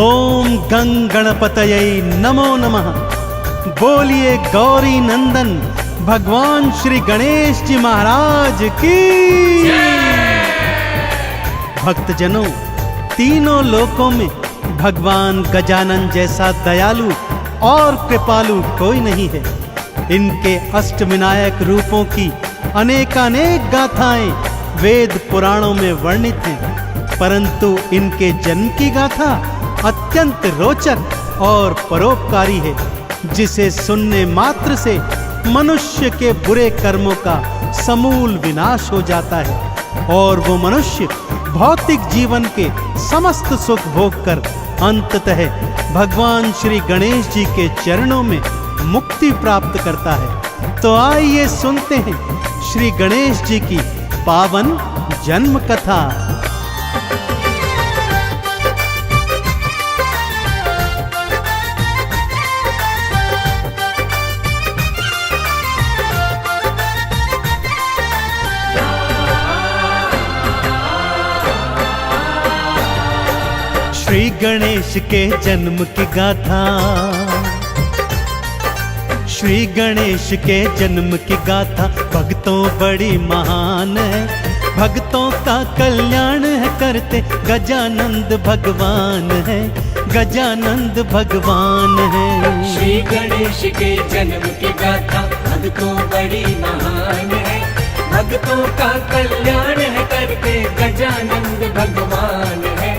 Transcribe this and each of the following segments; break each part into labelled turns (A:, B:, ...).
A: ओम गंग गणपतये नमो नमः। बोलिए गौरी नंदन भगवान श्री गणेश जी महाराज की। भक्तजनों, तीनों लोकों में भगवान गजानन जैसा दयालु और कृपालु कोई नहीं है। इनके अष्टविनायक रूपों की अनेकानेक गाथाएं वेद पुराणों में वर्णित हैं, परंतु इनके जन्म की गाथा अत्यंत रोचक और परोपकारी है, जिसे सुनने मात्र से मनुष्य के बुरे कर्मों का समूल विनाश हो जाता है और वो मनुष्य भौतिक जीवन के समस्त सुख भोग कर अंततः भगवान श्री गणेश जी के चरणों में मुक्ति प्राप्त करता है। तो आइए सुनते हैं श्री गणेश जी की पावन जन्म कथा। श्री गणेश के जन्म की गाथा। श्री गणेश के जन्म की गाथा भक्तों बड़ी महान है, भक्तों का कल्याण है करते गजानंद भगवान है, गजानंद भगवान है।
B: श्री गणेश के जन्म की गाथा भक्तों बड़ी महान है, भक्तों का कल्याण है करते गजानंद भगवान है,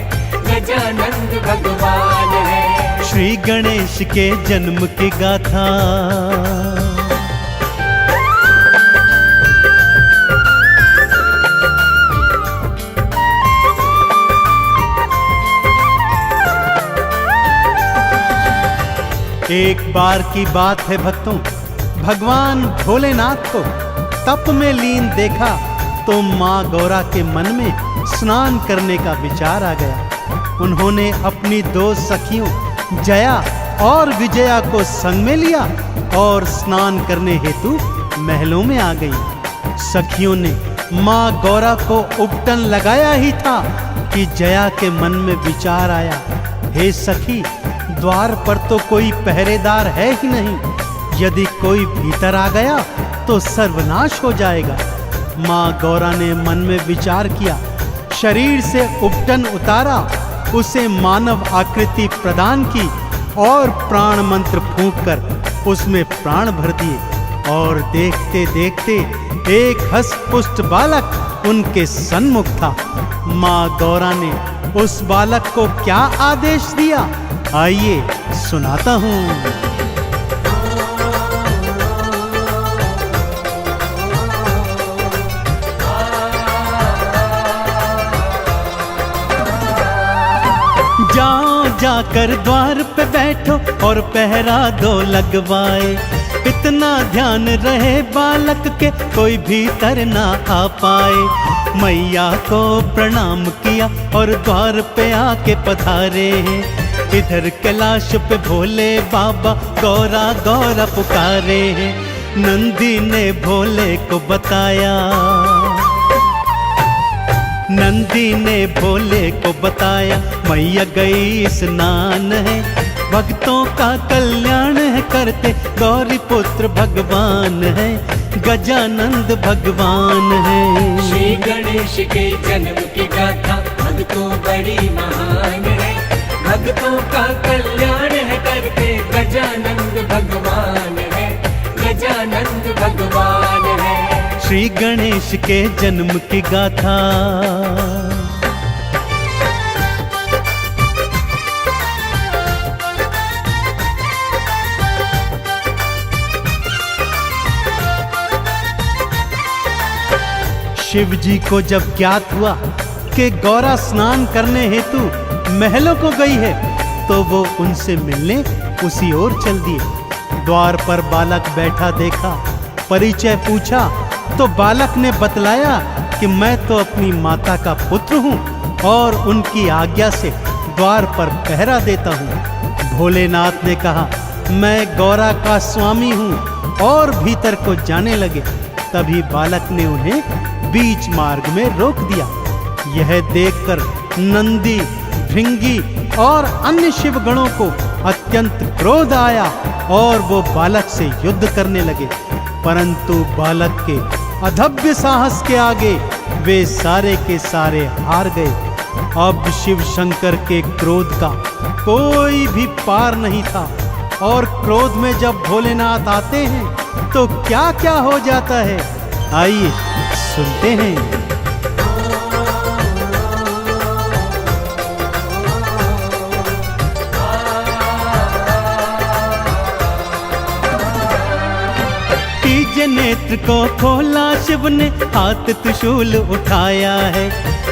B: गजानंद भगवान है।
A: श्री गणेश के जन्म की गाथा। एक बार की बात है भक्तों, भगवान भोलेनाथ को तप में लीन देखा तो माँ गौरा के मन में स्नान करने का विचार आ गया। उन्होंने अपनी दो सखियों जया और विजया को संग में लिया और स्नान करने हेतु महलों में आ गई। सखियों ने माँ गौरा को उपटन लगाया ही था कि जया के मन में विचार आया, हे सखी, द्वार पर तो कोई पहरेदार है ही नहीं, यदि कोई भीतर आ गया तो सर्वनाश हो जाएगा। माँ गौरा ने मन में विचार किया, शरीर से उपटन उतारा, उसे मानव आकृति प्रदान की और प्राण मंत्र फूंककर उसमें प्राण भर दिए और देखते देखते एक हष्ट-पुष्ट बालक उनके सन्मुख था। माँ गौरा ने उस बालक को क्या आदेश दिया, आइए सुनाता हूँ। जाकर द्वार पे बैठो और पहरा दो लगवाए, इतना ध्यान रहे बालक के कोई भीतर ना आ पाए। मैया को प्रणाम किया और द्वार पे आके पधारे हैं, इधर कैलाश पे भोले बाबा गौरा गौरा पुकारे हैं। नंदी ने भोले को बताया, नंदी ने भोले को बताया, मैया गई स्नान है, भक्तों का कल्याण है करते गौरी पुत्र भगवान है, गजानंद भगवान है।
B: श्री गणेश के जन्म की गाथा भक्तों बड़ी महान है, भक्तों का कल्याण है करते गजानंद भगवान है, गजानंद भगवान है।
A: श्री गणेश के जन्म की गाथा। शिव जी को जब ज्ञात हुआ कि गौरा स्नान करने हेतु महलों को गई है, तो वो उनसे मिलने उसी ओर चल दिए। द्वार पर बालक बैठा देखा, परिचय पूछा तो बालक ने बतलाया कि मैं तो अपनी माता का पुत्र हूँ और उनकी आज्ञा से द्वार पर पहरा देता हूँ। भोलेनाथ ने कहा, मैं गौरा का स्वामी हूँ, और भीतर को जाने लगे। तभी बालक ने उन्हें बीच मार्ग में रोक दिया। यह देखकर नंदी, भृंगी और अन्य शिव गणों को अत्यंत क्रोध आया और वो बालक से युद्ध करने लगे, परंतु बालक के अधभ्य साहस के आगे वे सारे के सारे हार गए। अब शिव शंकर के क्रोध का कोई भी पार नहीं था, और क्रोध में जब भोलेनाथ आते हैं तो क्या क्या हो जाता है, आइए सुनते हैं। तीजे नेत्र को खोला शिव ने, हाथ त्रिशूल उठाया है,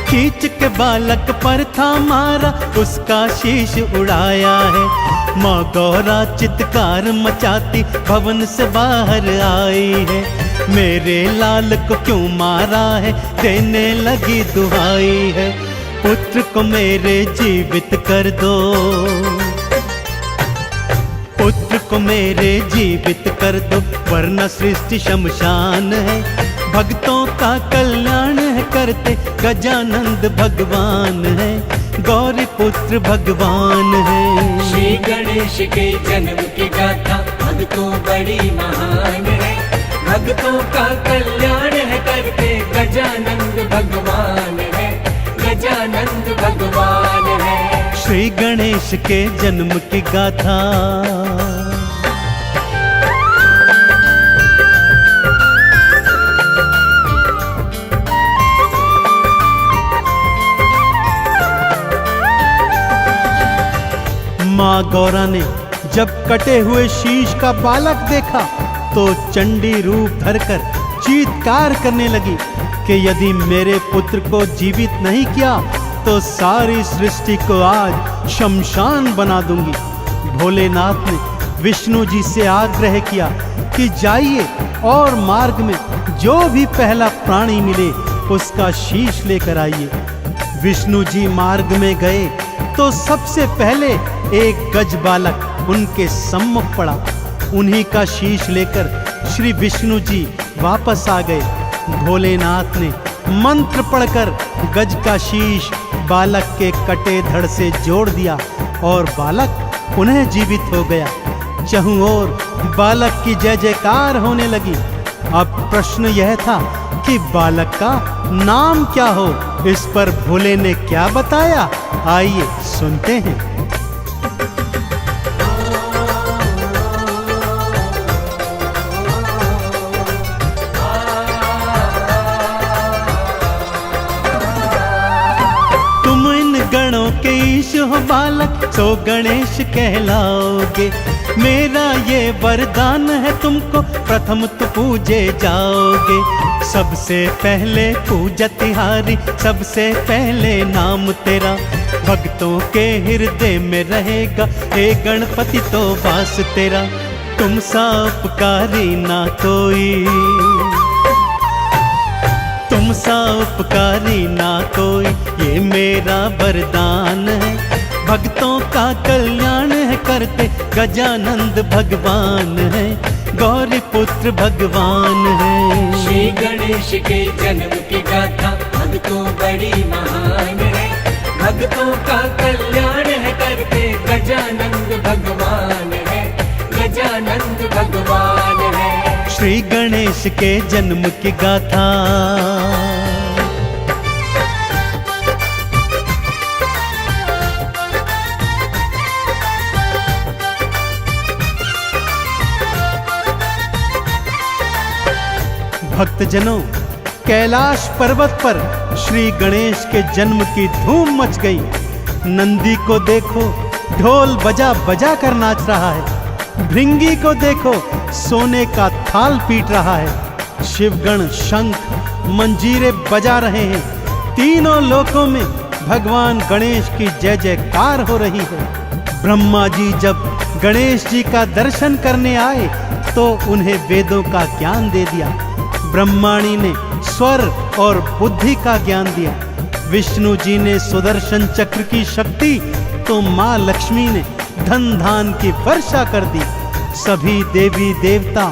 A: खींच के बालक पर था मारा, उसका शीश उड़ाया है। माँ गौरा चित्कार मचाती भवन से बाहर आई है, मेरे लाल को क्यों मारा है, देने लगी दुहाई है। पुत्र को मेरे जीवित कर दो, पुत्र को मेरे जीवित कर दो, वरना सृष्टि शमशान है। भक्तों का कल्याण है करते गजानंद भगवान है, गौरी पुत्र भगवान है।
B: श्री गणेश के जन्म की गाथा भक्तों बड़ी महान है, भक्तों का कल्याण है करते गजानंद भगवान है, गजानंद भगवान है।
A: श्री गणेश के जन्म की गाथा। माँ गौरा ने जब कटे हुए शीश का बालक देखा तो चंडी रूप धरकर चीत्कार करने लगी कि यदि मेरे पुत्र को जीवित नहीं किया तो सारी सृष्टि को आज शमशान बना दूंगी। भोलेनाथ ने विष्णु जी से आग्रह किया कि जाइए और मार्ग में जो भी पहला प्राणी मिले उसका शीश लेकर आइए। विष्णु जी मार्ग में गए तो सबसे पहले एक गज बालक उनके सम्मुख पड़ा। उन्हीं का शीश लेकर श्री विष्णु जी वापस आ गए। भोलेनाथ ने मंत्र पढ़कर गज का शीश बालक के कटे धड़ से जोड़ दिया और बालक पुनः जीवित हो गया। चहुं ओर बालक की जय जयकार होने लगी। अब प्रश्न यह था कि बालक का नाम क्या हो। इस पर भोले ने क्या बताया, आइए सुनते हैं। तुम इन गणों के ईश हो बालक, सो गणेश कहलाओगे। मेरा ये वरदान है तुमको, प्रथम तो पूजे जाओगे। सबसे पहले पूजा तिहारी, सबसे पहले नाम तेरा भक्तों के हृदय में रहेगा। हे गणपति तो वास तेरा, तुम सा उपकारी ना कोई, तुम सा उपकारी ना कोई, ये मेरा वरदान है। भक्तों का कल्याण है करते गजानंद भगवान है, गौरी पुत्र भगवान है।
B: श्री गणेश के जन्म की गाथा भक्तों बड़ी महान है, भक्तों का कल्याण है करते गजानंद भगवान है, गजानंद भगवान है।
A: श्री गणेश के जन्म की गाथा। भक्तजनों, कैलाश पर्वत पर श्री गणेश के जन्म की धूम मच गई। नंदी को देखो ढोल बजा बजा कर नाच रहा है, भृंगी को देखो सोने का थाल पीट रहा है, शिवगण शंख मंजीरे बजा रहे हैं। तीनों लोकों में भगवान गणेश की जय जयकार हो रही है। ब्रह्मा जी जब गणेश जी का दर्शन करने आए तो उन्हें वेदों का ज्ञान दे दिया। ब्रह्माणी ने स्वर और बुद्धि का ज्ञान दिया। विष्णु जी ने सुदर्शन चक्र की शक्ति, तो माँ लक्ष्मी ने धन धान की वर्षा कर दी। सभी देवी देवता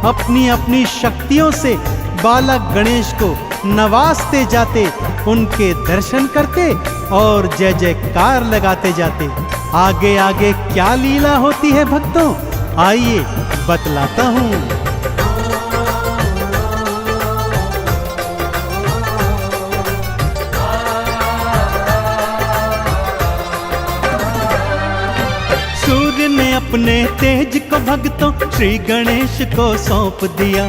A: अपनी अपनी शक्तियों से बालक गणेश को नवाजते जाते, उनके दर्शन करते और जय जयकार लगाते जाते। आगे आगे क्या लीला होती है भक्तों, आइए बतलाता हूँ। सूर्य ने अपने तेज को भक्तों श्री गणेश को सौंप दिया।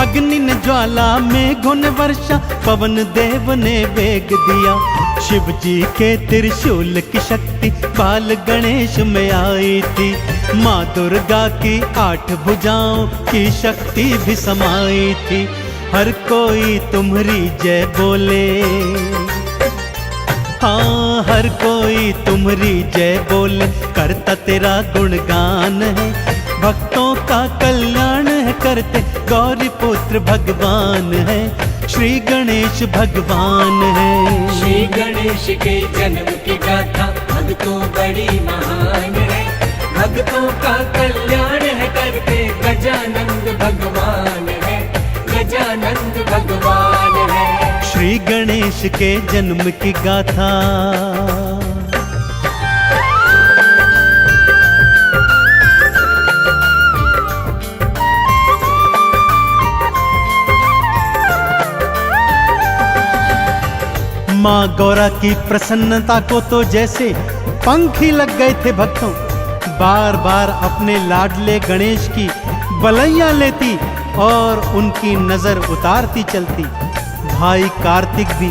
A: अग्नि ने ज्वाला मेघों ने वर्षा, पवन देव ने वेग दिया। शिव जी के त्रिशूल की शक्ति बाल गणेश में आई थी। माँ दुर्गा की 8 भुजाओं की शक्ति भी समाई थी। हर कोई तुम्हारी जय बोले, हाँ हर कोई तुम्हारी जय बोले, करता तेरा गुणगान है। भक्तों का कल्याण है करते, गौरी पुत्र भगवान है, श्री गणेश भगवान है।
B: श्री गणेश के जन्म की गाथा भक्तों बड़ी महान है। भक्तों का कल्याण है करते, गजानंद भगवान है, गजानंद भगवान है।
A: श्री गणेश के जन्म की गाथा। माँ गौरा की प्रसन्नता को तो जैसे पंख ही लग गए थे भक्तों। बार बार अपने लाडले गणेश की बलैया लेती और उनकी नजर उतारती चलती। भाई कार्तिक भी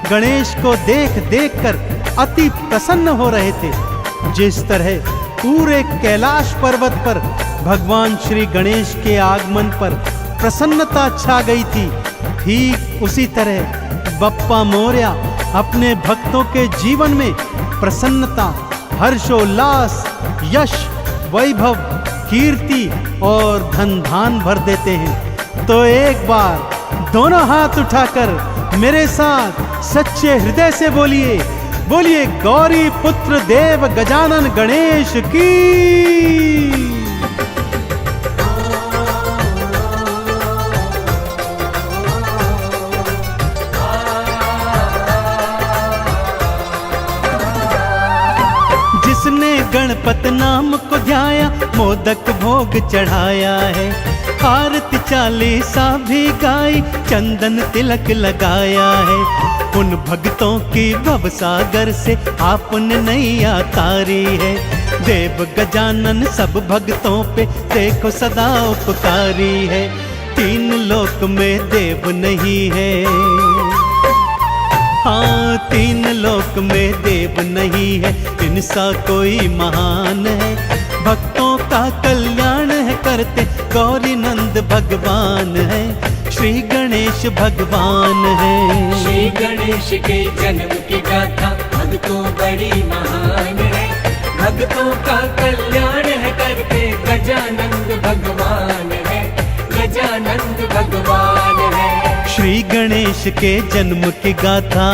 A: गणेश को देख देख कर अति प्रसन्न हो रहे थे। जिस तरह पूरे कैलाश पर्वत पर भगवान श्री गणेश के आगमन पर प्रसन्नता छा गई थी, ठीक उसी तरह बप्पा मोरया अपने भक्तों के जीवन में प्रसन्नता, हर्षोल्लास, यश, वैभव, कीर्ति और धन धान भर देते हैं। तो एक बार दोनों हाथ उठाकर मेरे साथ सच्चे हृदय से बोलिए, बोलिए गौरी पुत्र देव गजानन गणेश की। जिसने गणपत नाम को ध्याया, मोदक भोग चढ़ाया है। आरती चालीसा भी गाई, चंदन तिलक लगाया है। उन भक्तों की भवसागर से आपने नैया तारी है। देव गजानन सब भक्तों पे देखो सदा उपकारी है। 3 लोक में देव नहीं है, हाँ 3 लोक में देव नहीं है, इनसा कोई महान है। भक्तों का कल्याण है करते, गौरी नंद भगवान है, श्री गणेश भगवान है।
B: श्री गणेश के जन्म की गाथा भक्तों बड़ी महान है। भक्तों का कल्याण है करते, गजानंद भगवान है, गजानंद भगवान है।
A: श्री गणेश के जन्म की गाथा।